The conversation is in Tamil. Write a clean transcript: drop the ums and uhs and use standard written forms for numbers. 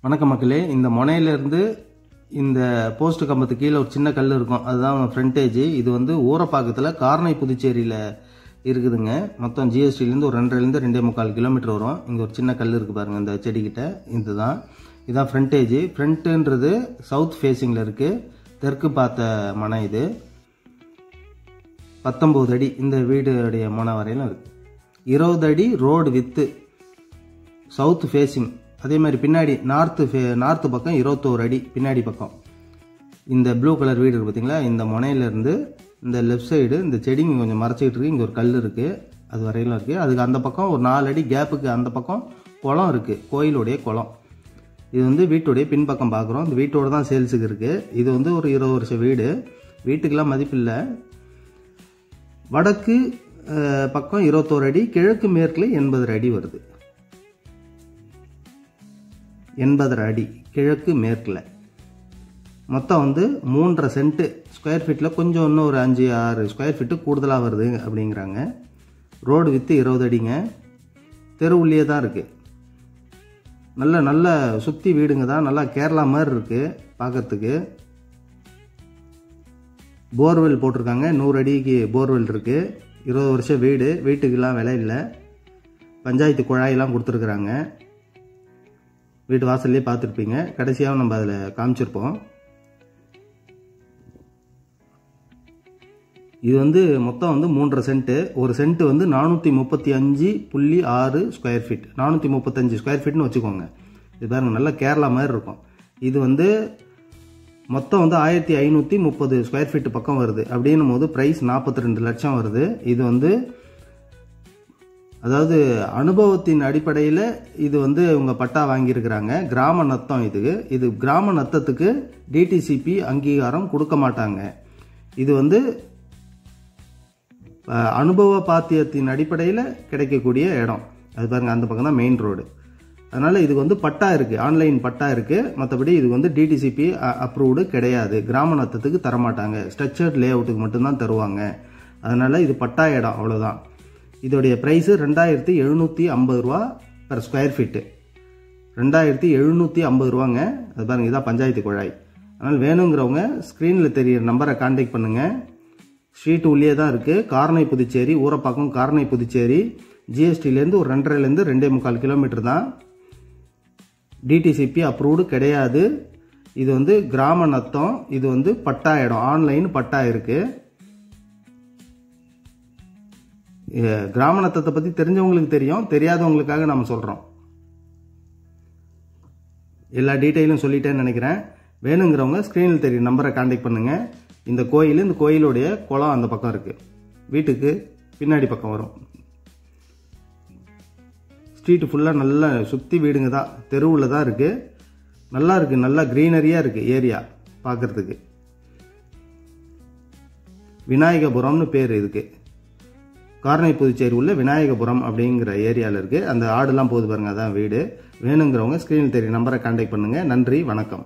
வணக்கம் மக்களே, இந்த முனையிலிருந்து இந்த போஸ்ட் கம்பத்துக்கு கீழே ஒரு சின்ன கல் இருக்கும், அதுதான் ஃப்ரண்டேஜ். இது வந்து ஊரப்பாக்கத்தில் கார்னை புதுச்சேரியில் இருக்குதுங்க. மொத்தம் ஜிஎஸ்டிலேருந்து ஒரு 2.5 2.25 கிலோமீட்டர் வரும். இங்கே ஒரு சின்ன கல் இருக்குது பாருங்கள், இந்த செடிக்கிட்ட. இதுதான் ஃப்ரண்டேஜ். ஃப்ரண்ட்டுன்றது சவுத் ஃபேஸிங்கில் இருக்குது, தெற்கு பார்த்த மனை. இது 19 அடி இந்த வீடுடைய மனை வரையிலும் இருக்குது. 20 அடி ரோடு வித்து சவுத் ஃபேஸிங். அதே மாதிரி பின்னாடி நார்த்து பக்கம் 21 அடி பின்னாடி பக்கம். இந்த ப்ளூ கலர் வீடு இருக்குது பார்த்தீங்களா, இந்த முனையிலேருந்து இந்த லெஃப்ட் சைடு இந்த செடிங்க கொஞ்சம் மறைச்சிக்கிட்டு இருக்குது. இங்கே ஒரு கல் இருக்குது, அது வரையிலும் இருக்குது. அதுக்கு அந்த பக்கம் ஒரு 4 அடி கேப்புக்கு அந்த பக்கம் குளம் இருக்குது, கோயிலுடைய குளம். இது வந்து வீட்டுடைய பின்பக்கம் பார்க்குறோம். இந்த வீட்டோடு தான் சேல்ஸுக்கு இருக்குது. இது வந்து ஒரு 20 வருஷம் வீடு. வீட்டுக்கெல்லாம் மதிப்பில்லை. வடக்கு பக்கம் 21 அடி, கிழக்கு மேற்கில் 80 அடி வருது. 80 அடி கிழக்கு மேற்கில். மொத்தம் வந்து 3.5 சென்ட் ஸ்கொயர் ஃபீட்டில் கொஞ்சம் இன்னும் ஒரு 5-6 ஸ்கொயர் ஃபீட்டு கூடுதலாக வருது அப்படிங்கிறாங்க. ரோடு வித்து 20 அடிங்க. தெரு உள்ளே தான் இருக்குது. நல்ல சுற்றி வீடுங்க தான், நல்லா கேரளா மாதிரி இருக்குது பார்க்கறதுக்கு. போர்வெல் போட்டிருக்காங்க, 100 அடிக்கு போர்வெல் இருக்குது. 20 வருஷம் வீடு. வீட்டுக்கெல்லாம் விலை இல்லை. பஞ்சாயத்து குழாயெல்லாம் கொடுத்துருக்குறாங்க. வீட்டு வாசல்லே பார்த்துருப்பீங்க. கடைசியாக நம்ம அதில் காமிச்சிருப்போம். இது வந்து மொத்தம் வந்து 3.5 சென்ட்டு. ஒரு சென்ட் வந்து 435.6 ஸ்கொயர் ஃபீட். 435 ஸ்கொயர் ஃபீட்னு வச்சுக்கோங்க. இது பாருங்க, நல்லா கேரளா மாதிரி இருக்கும். இது வந்து மொத்தம் வந்து 1530 ஸ்கொயர் ஃபீட் பக்கம் வருது. அப்படின்னும் போது ப்ரைஸ் 42 லட்சம் வருது. இது வந்து அதாவது அனுபவத்தின் அடிப்படையில் இது வந்து இவங்க பட்டா வாங்கியிருக்கிறாங்க. கிராம நத்தம் இது கிராம நத்தத்துக்கு டிடிசிபி அங்கீகாரம் கொடுக்க மாட்டாங்க. இது வந்து அனுபவ பாத்தியத்தின் அடிப்படையில் கிடைக்கக்கூடிய இடம். அது பாருங்க, அந்த பக்கம் தான் மெயின் ரோடு. அதனால இதுக்கு வந்து பட்டா இருக்குது, ஆன்லைன் பட்டா இருக்குது. மற்றபடி இது வந்து டிடிசிபி அப்ரூவ்டு கிடையாது. கிராம நத்தத்துக்கு தரமாட்டாங்க, ஸ்ட்ரக்சர்ட் லே அவுட்டுக்கு மட்டும்தான் தருவாங்க. அதனால இது பட்டா இடம், அவ்வளோதான். இதோடைய ப்ரைஸு 2750 ரூபா பெர் ஸ்கொயர் ஃபீட்டு. 2750 ரூபாங்க. அது பாருங்கள், இதுதான் பஞ்சாயத்து குழாய். அதனால் வேணுங்கிறவங்க ஸ்க்ரீனில் தெரியிற நம்பரை கான்டாக்ட் பண்ணுங்கள். ஸ்ட்ரீட் உள்ளே தான் இருக்குது, கார்னை புதுச்சேரி. ஊரப்பாக்கம் கார்னை புதுச்சேரி. ஜிஎஸ்டிலேருந்து ஒரு 2.5 2.25 கிலோமீட்டர் தான். டிடிசிபி அப்ரூவ்டு கிடையாது. இது வந்து கிராம நத்தம். இது வந்து பட்டா இடம், ஆன்லைன் பட்டா இருக்குது. கிராம நத்தத்தை பற்றி தெரிஞ்சவங்களுக்கு தெரியும், தெரியாதவங்களுக்காக நம்ம சொல்கிறோம். எல்லா டீட்டெயிலும் சொல்லிட்டேன்னு நினைக்கிறேன். வேணுங்கிறவங்க ஸ்க்ரீனில் தெரியும் நம்பரை கான்டாக்ட் பண்ணுங்கள். இந்த கோயிலுடைய குளம் அந்த பக்கம் இருக்குது, வீட்டுக்கு பின்னாடி பக்கம் வரும். ஸ்ட்ரீட்டு ஃபுல்லாக நல்லா சுற்றி வீடுங்க தான், தெருவில் தான் இருக்குது. நல்லா இருக்குது, நல்லா க்ரீனரியாக இருக்குது ஏரியா பார்க்குறதுக்கு. விநாயகபுரம்னு பேர் இதுக்கு. கார்னை புதுச்சேரி உள்ள விநாயகபுரம் அப்படிங்கிற ஏரியாவில் இருக்குது. அந்த ஆடுலாம் போகுது பாருங்க, அதான் வீடு. வேணுங்கிறவங்க ஸ்க்ரீனில் தெரியும் நம்பரை கான்டாக்ட் பண்ணுங்கள். நன்றி, வணக்கம்.